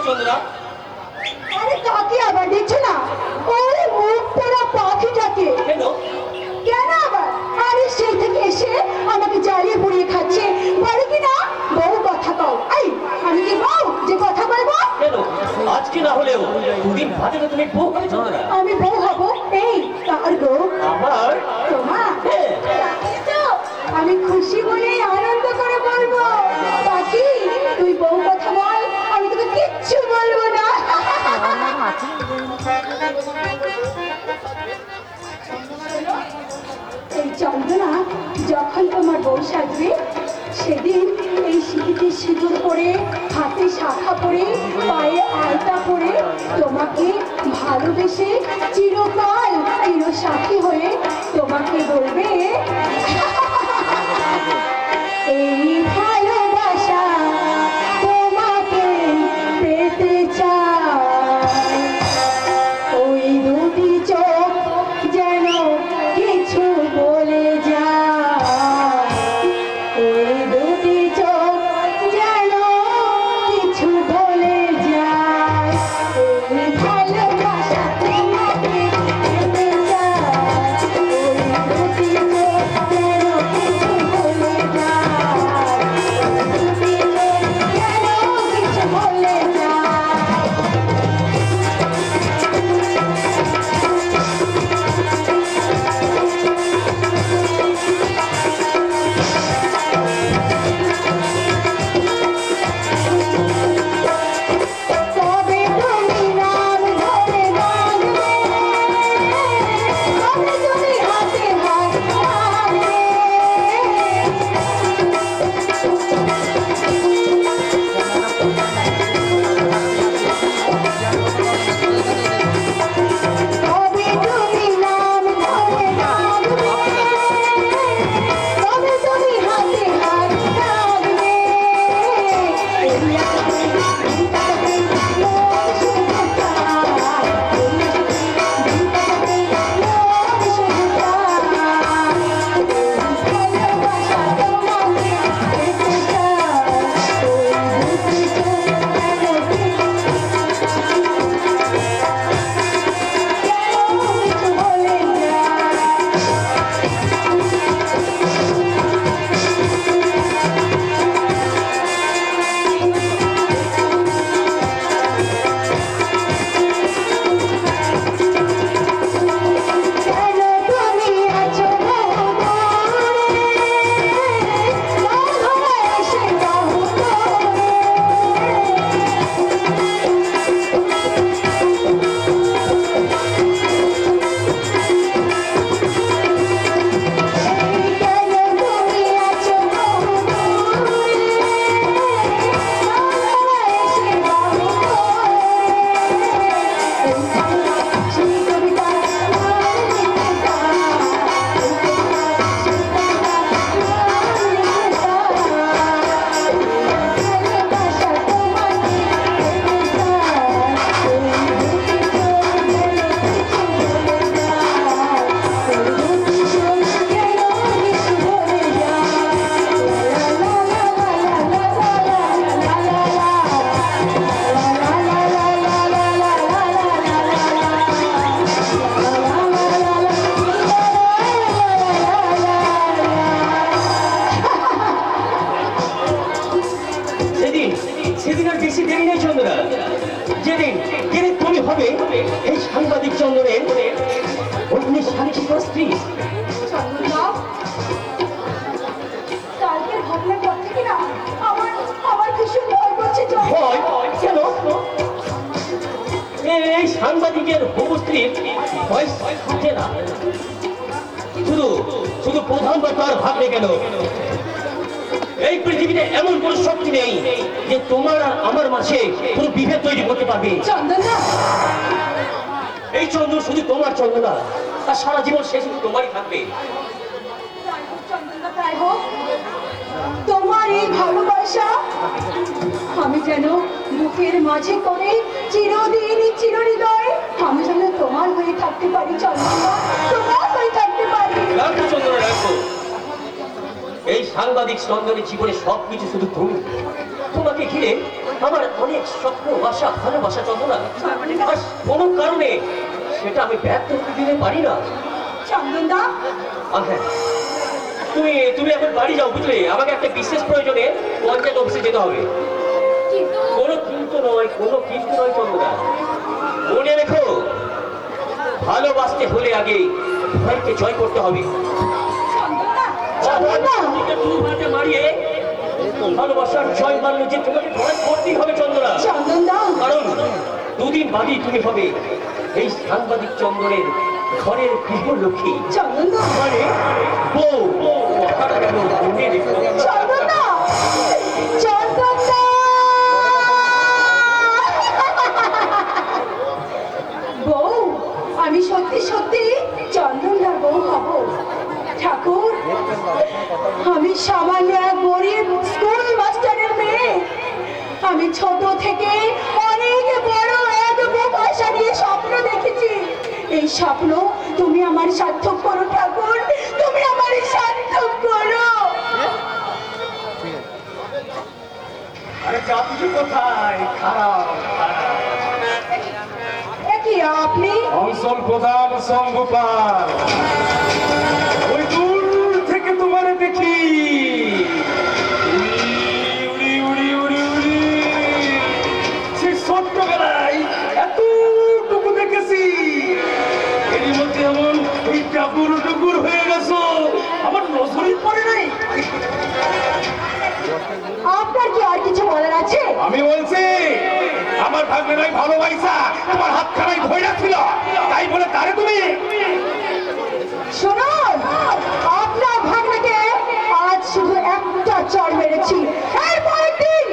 চন্দ্রা? আরে কাকে আবার দেখছো না? ওই মুখ পোড়া পাখিটাকে। কেন? কেন আবার? আরে সেই থেকে এসে আমাকে জ্বালিয়ে পুড়িয়ে খাচ্ছে। বলে কি না বউ কথা কও। এই আমি কি বউ যে কথা বলবো? কেন আজকে না হলেও দুদিন বাদে তো তুমি বউ হবে চন্দ্রা। আমি বউ হব? এই কার গো? আমার? তোমার? হ্যাঁ। তাই তো। আমি খুশি বলে আনন্দ করে বলবো পাখি তুই বউ কথা বল, আমি তোকে কিচ্ছু বলবো না। এই চন্দনা যখন তোমার বউ সাজবে সেদিন এই সিঁথিতে সিঁদুর পরে, হাতে শাখা পরে, পায়ে আলতা পরে তোমাকে ভালোবেসে চিরকাল চিরসাথী হয়ে তোমাকে বলবে এই ভালোবাসা তোমাকে পেতে চাই। ওই দুটি চোখ যেন কিছু বলে যায়, ওই দুটি চোখ যেন কিছু বলে যায়। ওই ভালোবাসা তোমাকে পেতে চাই, ওই দুটি চোখ যেন কিছু বলে যায়, ওই দুটি চোখ যেন কিছু বলে যায়। তবে তুমি নাম ধরে ডাকবে, তবে তুমি হাতে হাত রাখবে। তবে তুমি নাম ধরে ডাকবে, তবে তুমি হাতে হাত রাখবে। কেন তুমি আছো দূরে, বাঁধা এসে বাহু ধরে। কেন তুমি আছো দূরে, বাঁধা এসে বাহু ধরে। সেই কবিতা সেদিন সেদিন আর বেশি দেরি নেই চন্দ্রা। যেদিন যেদিন তুমি হবে এই সাংবাদিক চন্দ্রের অগ্নি সাক্ষী স্ত্রী। চন্দনা, কালকের ঘটনার পর থেকে না আমার আমার ভীষণ ভয় করছে। ভয়? কেন? এই সাংবাদিকের হবু স্ত্রীর বয়স থাকে না। শুধু শুধু প্রধান বা তার ভাবলে কেন এই পৃথিবীতে এমন কোন শক্তি নেই যে তোমার আর আমার মাঝে কোনো বিভেদ তৈরি করতে পারবে। চন্দনা, এই চন্দ্র শুধু তোমার চন্দ্র না, তার সারা জীবন সে শুধু তোমারই থাকবে। চন্দনা তাই হোক। তোমার এই ভালোবাসা আমি যেন বুকের মাঝে করে চিরদিন চিরহৃদয় আমি যেন তোমার হয়ে থাকতে পারি। চন্দনা, তোমার হয়ে থাকতে পারি। রাখো চন্দ্র, রাখো। এই সাংবাদিক চন্দ্রের জীবনে সবকিছু শুধু তুমি। তোমাকে ঘিরে আমার অনেক স্বপ্ন আশা ভালোবাসা চন্দনা, আর কোনো কারণে সেটা আমি ব্যর্থ হতে দিতে পারি না। চন্দনদা, আর হ্যাঁ, তুমি তুমি এখন বাড়ি যাও, বুঝলে? আমাকে একটা বিশেষ প্রয়োজনে পঞ্চায়েত অফিসে যেতে হবে। কিন্তু কোনো কিন্তু নয়, কোনো কিন্তু নয় চন্দনা। মনে রেখো, ভালোবাসতে হলে আগে ভয়কে জয় করতে হবে। চন্দনদা, চন্দনদা, নিজেকে দুর্ভাগ্যে মারিয়ে ভালোবাসার জয় মানলে যে তোমাকে জয় করতেই হবে চন্দনা। চন্দনদা, কারণ দুদিন বাদেই তুমি হবে এই সাংবাদিক চন্দনের ঘরের গৃহলক্ষ্মী। চন্দনদা, মানে বউ। কথাটা কেন মনে রেখো। চন্দনদা, চন্দনদা। বউ, আমি সত্যি সত্যি চন্দনদার বউ হব। ঠাকুর, আমি সামান্য এক গরিব স্কুল মাস্টারের মেয়ে। আমি ছোট থেকে অনেক বড় এক বুক আশা নিয়ে স্বপ্ন দেখেছি। এই স্বপ্ন তুমি আমার সার্থক করো ঠাকুর, তুমি আমার সার্থক করো। আরে যাচ্ছি কোথায়? খারাপ কি আপনি? অঞ্চল প্রধান সংগোপাল। ওই দূর থেকে তোমার দেখি উড়ি উড়ি উড়ি উড়ি সে ছোট্টবেলায় এতটুকু দেখেছি, এর মধ্যে এমন এই টাকুর টুকুর হয়ে গেছো, আমার নজরই পড়ে নাই। আপনার কি আর কিছু বলার আছে? আমি বলছি আমার ভাগ্নেরাই ভালোবাসা তোমার হাতখানায় ধরে ছিল, তাই বলে তারে তুমি শুনুন, আপনার ভাগ্নেকে আজ শুধু একটা চড় মেরেছি। এরপরের দিন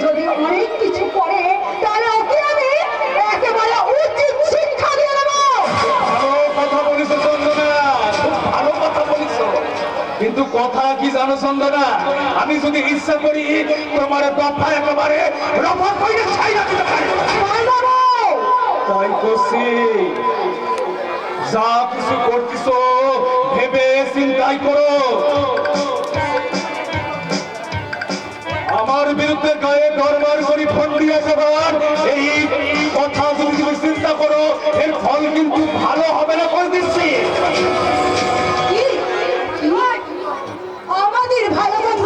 যদি অনেক কিছু করে তাহলে ওকে আমি একেবারে উচিত শিক্ষা দিয়ে দেবো। ভালো কথা বলিস চন্দনা, খুব ভালো কথা বলিস। কিন্তু কথা কি জানো চন্দনা, আমি যদি ইচ্ছা করি তোমার দফা একেবারে রফা করে ছাইরা দিতে পারি। পারবো। তাই করছি, যা কিছু করতিস ভেবে চিন্তাই করো। আমার বিরুদ্ধে গায়ে দরবার করি ফোন দিয়ে যাবার এই কথা যদি তুমি চিন্তা করো, এর ফল কিন্তু ভালো হবে না, করে দিচ্ছি। কি? কি? আমাদের ভালো মন্দ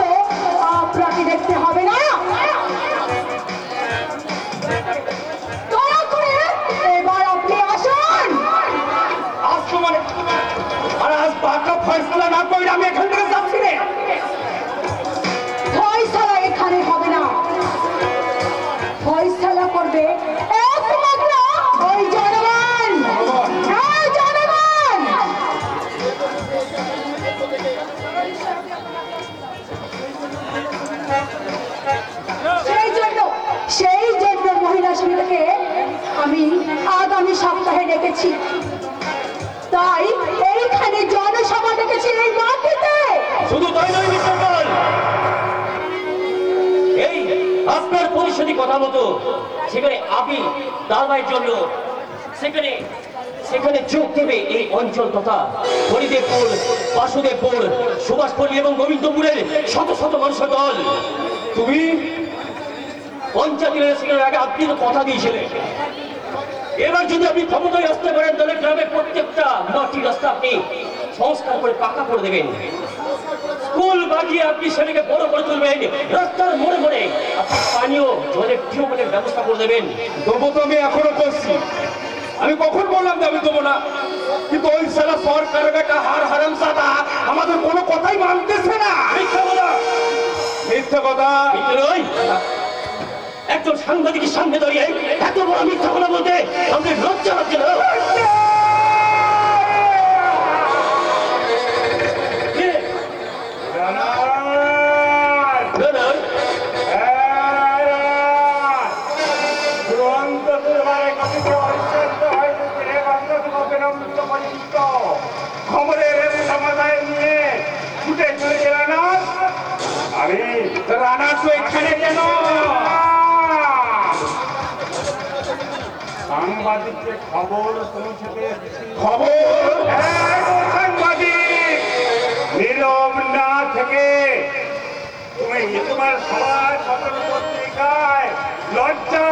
আপনাকে দেখতে হবে না। দয়া করে এবার আপনি আসুন। আজ তো মানে আর আজ পাকা ফয়সলা না করে আমি এখান থেকে যাচ্ছি রে। ফয়সালা এখানে হবে না, ফয়সালা করবে একমাত্র ওই জনগণ। হ্যাঁ, জনগণ। সেই জন্য মহিলা সমিতিকে আমি আগামী সপ্তাহে ডেকেছি। তাই এইখানে জনসভা ডেকেছি এই মাটিতে। শুধু তাই নয় মিস্টার পাল, এই আপনার পরিষদী কথা মতো সেখানে আপনি দালবাইয়ের জন্য সেখানে সেখানে যোগ দেবে এই অঞ্চল তথা হরিদেবপুর, বাসুদেবপুর, সুভাষপল্লী এবং গোবিন্দপুরের শত শত মানুষের দল। তুমি পঞ্চায়েত ইলেকশনের আগে আপনি তো কথা দিয়েছিলেন, এবার যদি আপনি ক্ষমতায় আসতে পারেন তাহলে গ্রামের প্রত্যেকটা মাটির রাস্তা আপনি সংস্কার করে পাকা করে দেবেন। স্কুল বাগিয়ে আপনি সেটাকে বড় করে তুলবেন, রাস্তার মোড়ে মোড়ে আপনি পানীয় জলের টিউবওয়েলের ব্যবস্থা করে দেবেন। দেবো তো আমি এখনো করছি, আমি কখন বললাম যে আমি দেবো না? কিন্তু ওই সারা সরকারের একটা হারামজাদা আমাদের কোনো কথাই মানতেছে না। মিথ্যা বলা, মিথ্যা কথা। মিথ্যে নয়। একজন সাংবাদিকের সামনে দাঁড়িয়ে এত বড় মিথ্যা কথা বলতে আমাদের লজ্জা লাগছে না? কে? না, না, খবরের সমাধান নিয়ে ছুটে চলে গেল না। আরে রানা তো এখানে কেন? সাংবাদিককে খবর পৌঁছে দিয়েছি। খবর সাংবাদিক বিলম্ব না থেকে তুমি তোমার সমাজ পত্রিকায় লজ্জা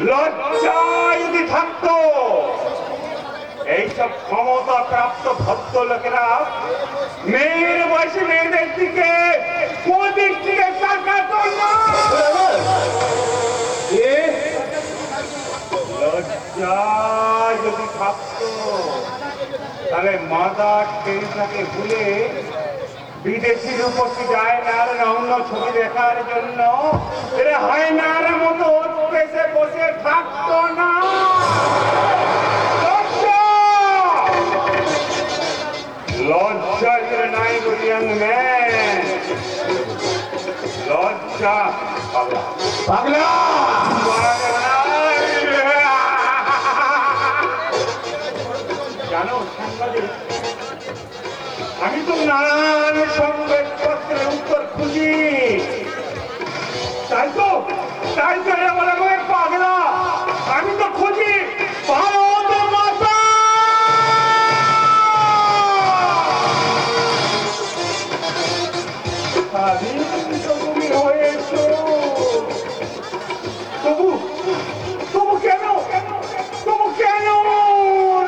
লজ্জা যদি থাকতো, এইসব ক্ষমতা প্রাপ্ত ভদ্রলোকেরা মেয়ের বয়সী মেয়েদের দিকে ওদিক থেকে তাকাতো না। এ লজ্জা যদি থাকতো, তাহলে মাদার টেরিসাকে ভুলে বিদেশির উপস্থিত যায় না আর অন্য ছবি দেখার জন্য এরা হায়নার মতো পেশে বসে থাকতো না। লজ্জা! লজ্জা যেটা নাই বলিয়াং ম্যান, লজ্জা পাগলা পাগলা জানো সাংবাদিক, আমি তো নানান সংবাদপত্রের উত্তর খুঁজি, তাই তো এরা বলে আমাকে পাগলা। আমি তো খুঁজি ভারত মাতা। স্বাধীন তো তুমি হয়েছো, তবু তবু কেন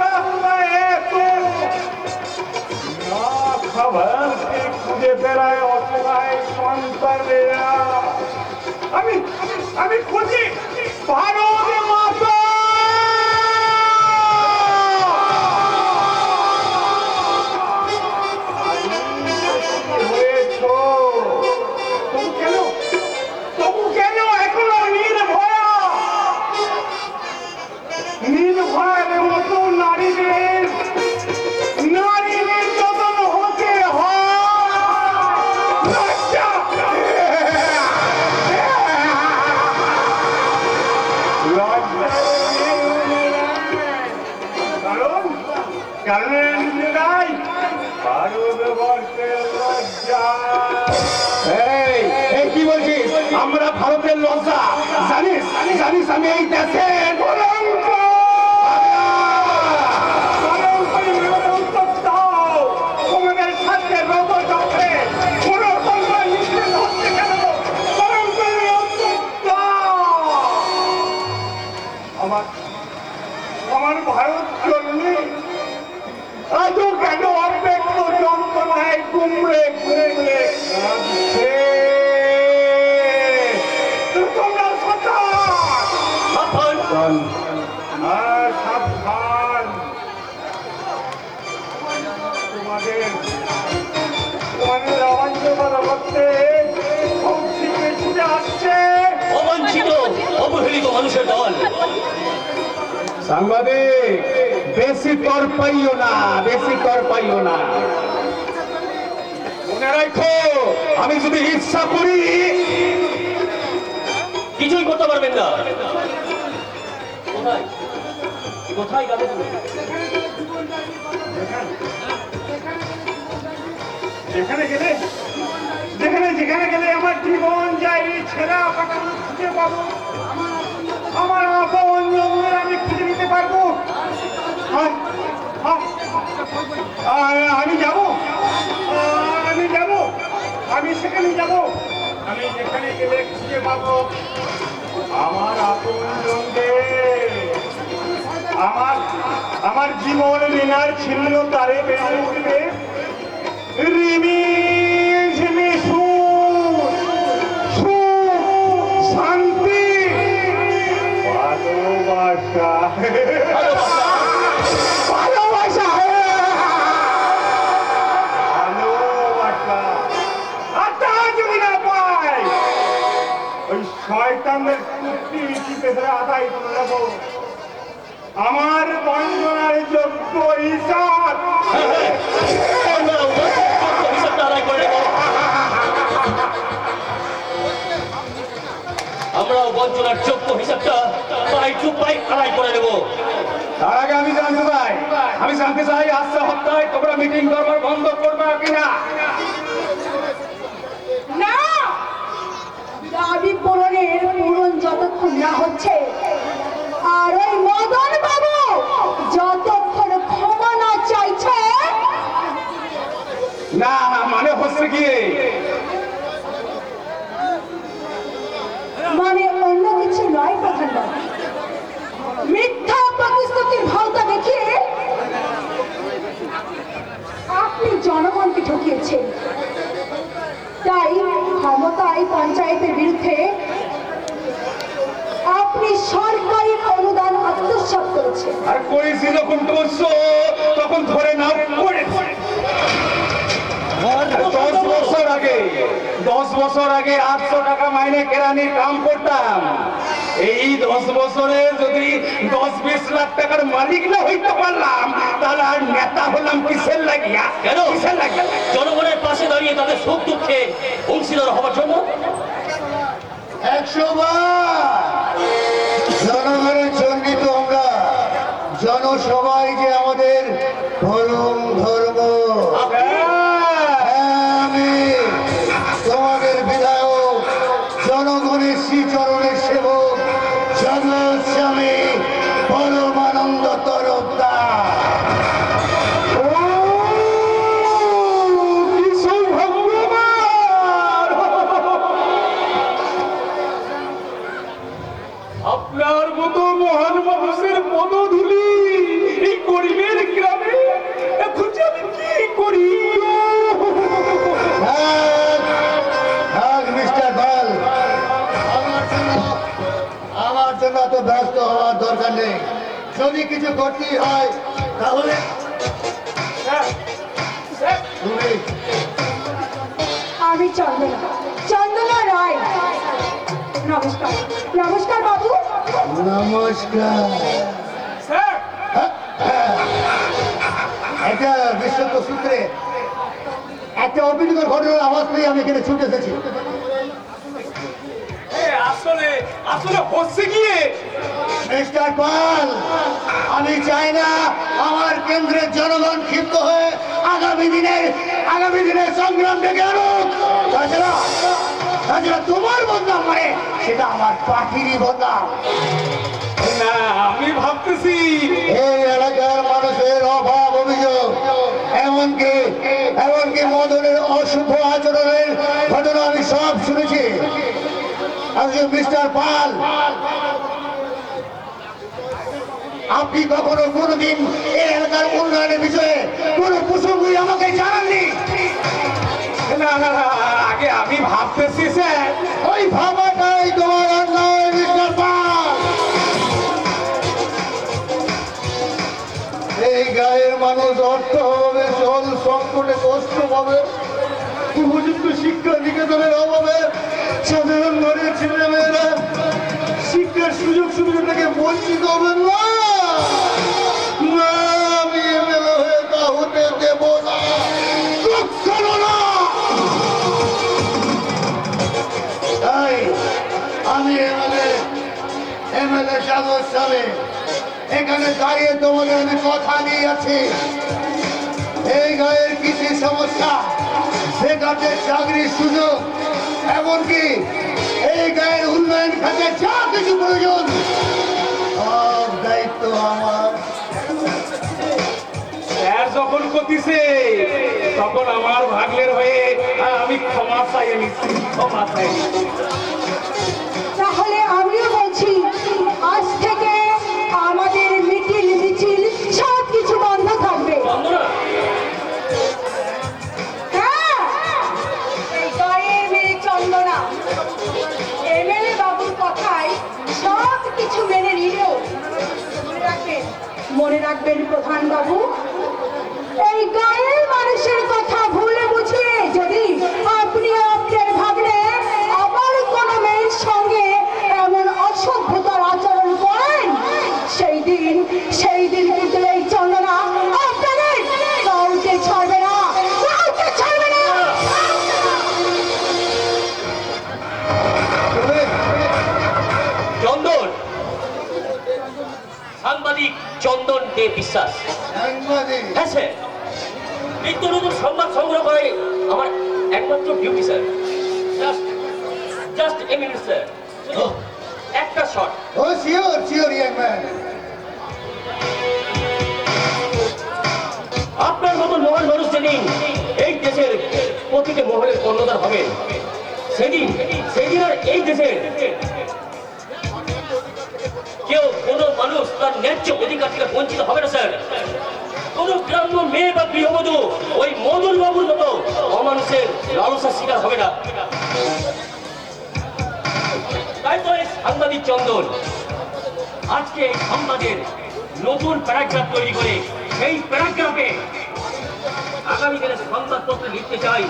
রাস্তায় এত না খাবারকে খুঁজে বেড়ায় অসহায় সন্তানেরা? আমি খুঁজি ভারত মাতা। হয়েছো, তবু কেন এখনো নির্ভয়ের মতো নারীদের যতন হতে হয়? লজ্জা! কারণ নিজেরাই ভারতবর্ষের লজ্জা। এই কি বলছিস? আমরা ভারতের লজ্জা জানিস? আমি এই দেশের তোমাদের সাথে রব চক্রে কোন নিষেধ হচ্ছে কেন? আমার ভারত জন্মে আজও কেন অব্যক্ত যন্ত্রণায় গুমড়ে গুমড়ে কাঁদছে? তোমরা সাবধান! সাবধান! তোমাদের অবাঞ্ছনা করতে ছুটে আসছে অবাঞ্ছিত অবহেলিত মানুষের দল। সাংবাদিক, বেশি তর পাইও না। মনে রাখো, আমি যদি ইচ্ছা করি কিছুই করতে পারবেন না। কোথায় কোথায় যাবে তুমি? যেখানে গেলে আমার জীবন যায় ছেঁড়া পাকানো খুঁজে পাবো, আমার আপন জন্মের আমি খুঁজে নিতে পারবো। আমি যাব, আমি সেখানে যাব। আমি যেখানে গেলে খুঁজে পাবো আমার আপন জনদের। আমার জীবন লীনার ছিন্ন তারে বেড়ে উঠবে রিমি ঝিমি শান্তি ভালোবাসা। আর তা যদি না পাই, ওই শয়তানদের কুর্তি চিপে ধরে আদায় করে নেবো আমার বঞ্চনার যোগ্য হিসাব। আমরাও বঞ্চনার যোগ্য হিসাবটা পাই আদায় করে নেব। তার আগে আমি জানতে চাই আজকে হপ্তায় তোমরা মিটিং করবার বন্ধ করবা কিনা? না, দাবি পূরণ যতক্ষণ না হচ্ছে আর ওই মদন বাবু যতক্ষণ ক্ষমা না চাইছে, না মানে হচ্ছে কি? মানে অন্য কিছু নয় প্রধানমন্ত্রী। মমতাই পঞ্চায়েতের বিরুদ্ধে আপনি সরকারি অনুদান আত্মসাৎ করেছেন। আর করেছি যখন করছো তখন ধরে নাও করেছে। 10 বছর আগে 800 টাকা মাইনে কেরানির কাম করতাম। এই 10 বছরে যদি 10-20 লাখ টাকার মালিক না হইতে পারলাম তাহলে আর নেতা হলাম কিসের লাগিয়া? কেন? কিসের লাগিয়া? জনগণের পাশে দাঁড়িয়ে তাদের সুখ দুঃখে অংশীদার হওয়ার জন্য। 100 বার জনগণের জন্য তো আমরা জনসভাই যে আমাদের পরম ধর্ম। আমি তোমাদের বিধায়ক, জনগণের শ্রীচরণের সেবক, জগৎ স্বামী পরমানন্দ তরফদার। আপনার মতো মহান মানুষের পদধূলি এই গরিবের গ্রামে এখন যে আমি কি করি? মিস্টার পাল, আমার জন্য এত ব্যস্ত হওয়ার দরকার নেই। যদি কিছু করতেই হয় তাহলে তুমি। আমি চন্দনা রায়। নমস্কার। নমস্কার বাবু। নমস্কার। স্যার, একটা বিশ্বত সূত্রে একটা অপ্রীতিকর ঘটনার আওয়াজ পেয়ে আমি এখানে ছুটে এসেছি। আসলে হচ্ছে গিয়ে মিস্টার পাল, আমি চাই না আমার কেন্দ্রের জনগণ ক্ষিপ্ত হয়ে আগামী দিনের সংগ্রাম ডেকে আনুক। তাছাড়া তোমার বদনাম মানে সেটা আমার পার্টিরই বদনাম। না, আমি ভাবতেছি এই এলাকার মানুষের অভাব অভিযোগ, এমনকি মদনের অশুভ আচরণের ঘটনা আমি সব শুনেছি। মিস্টার পাল, আপনি কখনো কোনোদিন এই এলাকার উন্নয়নের বিষয়ে কোনো প্রসঙ্গই আমাকে জানাননি। না, আগে আমি ভাবতেছি স্যার। ওই ভাবাটাই তোমার অন্যায় মিস্টার পাল। এই গায়ের মানুষ অর্থ হবে, জল সংকটে কষ্ট পাবে, উপযুক্ত শিক্ষা নিকেতনের অভাবে সাধারণ ঘরের ছেলেমেয়েরা শিক্ষার সুযোগ সুবিধা থেকে বঞ্চিত হবেন না। আমি এমএলএ হয়ে তা হতে দেব না, কখনো না। তাই আমি এমএলএ সাগর সামনে এখানে দাঁড়িয়ে তোমাদের আমি কথা দিয়ে আছি। এই গায়ের কৃষি সমস্যা, বেকারদের চাকরির সুযোগ, এমনকি এই গায়ের উন্নয়ন খাতে যা কিছু প্রয়োজন সব দায়িত্ব আমার। স্যার যখন করতেছে তখন আমার ভাগ্নের হয়ে আমি ক্ষমা চাইয়ে নিচ্ছি। তাহলে আমিও বলছি, আজ থেকে আমাদের মিছিল সব কিছু বন্ধ থাকবে। চন্দনা, হ্যাঁ, এই গায়ের মেয়ে চন্দনা এমএলএ বাবুর কথায় সব কিছু মেনে নিলেও মনে রাখবেন প্রধান বাবু, এই গায়ের মানুষের কথা ভুলে বুঝিয়ে যদি আপনি আপনার ভাবলে আবার কোনো মেয়ের সঙ্গে এমন অসভ্যতার আচরণ করেন, সেই দিন কিন্তু এই চন্দনা আপনাদের কাউকে ছাড়বে না, কাউকে ছাড়বে না। চন্দন, সাংবাদিক চন্দন দে বিশ্বাস। হ্যাঁ স্যার, নিত্য নতুন সংবাদ সংগ্রহ করে আমার একমাত্র duty sir. Just a minute sir, একটা শট। ও শিওর ইয়াং ম্যান। আপনার মতো মহান মানুষ যেদিন এই দেশের প্রতিটি মহলের কর্ণধার হবেন, সেদিন আর এই দেশের কোনো মানুষ তার ন্যায্য অধিকার থেকে বঞ্চিত হবে না স্যার। কোনো গ্রাম্য মেয়ে বা গৃহবধূ ওই মদন বাবুর মতো অমানুষের লালসার শিকার হবে না। তাই তো এই সাংবাদিক চন্দন আজকে এই সংবাদের নতুন প্যারাগ্রাফ তৈরি করে সেই প্যারাগ্রাফে আগামী দিনে সংবাদপত্রে লিখতে চাই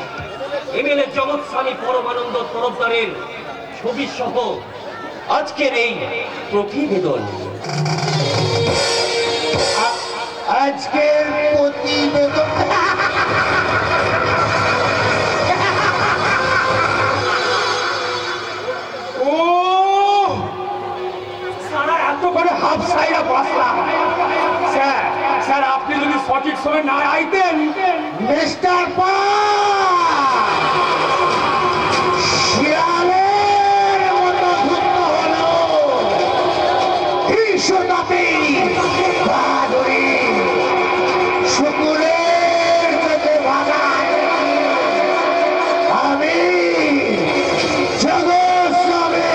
এমএলএ জগৎ স্বামী পরমানন্দ তরফদারের ছবি সহ আজকের এই প্রতিবেদন। আজকের প্রতিবেদন ও সারা এত করে হাফ সাইরা বসলাম। স্যার স্যার আপনি যদি সঠিক সময় না আইতেন। মিস্টার শিয়ালের মতো ধূর্ত হলো হিংসতাতে বাদুড়ি শুকুরের চোখে ভাগায় আমি জগৎস্বামী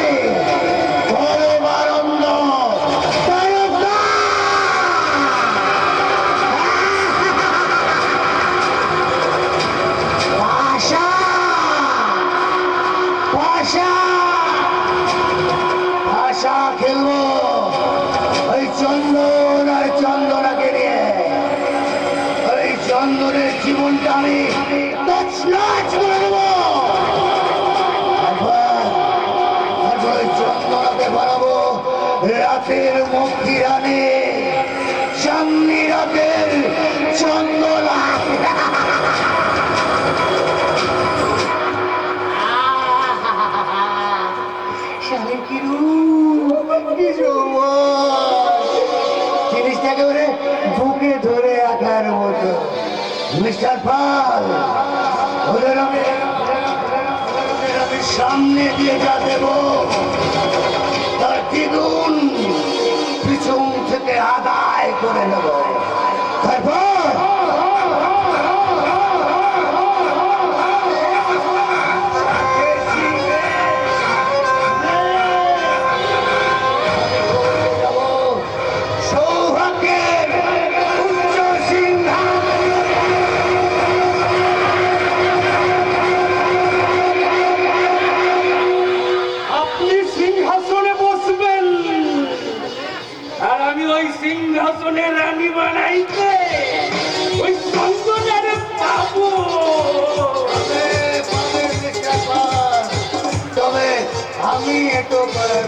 পরমানন্দ তরফদার পাশা পাশা পাশা খেলবো ওই চন্দন আর চন্দনাকে নিয়ে। ওই চন্দনের জীবনটা আমি তছনছ করে দেবো। তারপর ওই চন্দনাকে বানাবো রাতের মুক্তি রানী, সামনে রাতের চন্দনা। শালে কি রূপ, কি যৌবন। জিনিসটাকে ওরে বুকে ধরে রাখার মতো। মিস্টার পাল ওদের আমি সামনে দিয়ে যা দেব তার দ্বিগুণ পিছন থেকে আদায় করে নেব। তারপর সৌভাগ্যের উচ্চ আপনি সিংহাসনে বসবেন আর আমি ওই সিংহাসনে রানী বানাইতে ওই চন্দনের পাবো। তবে আমি এটো করার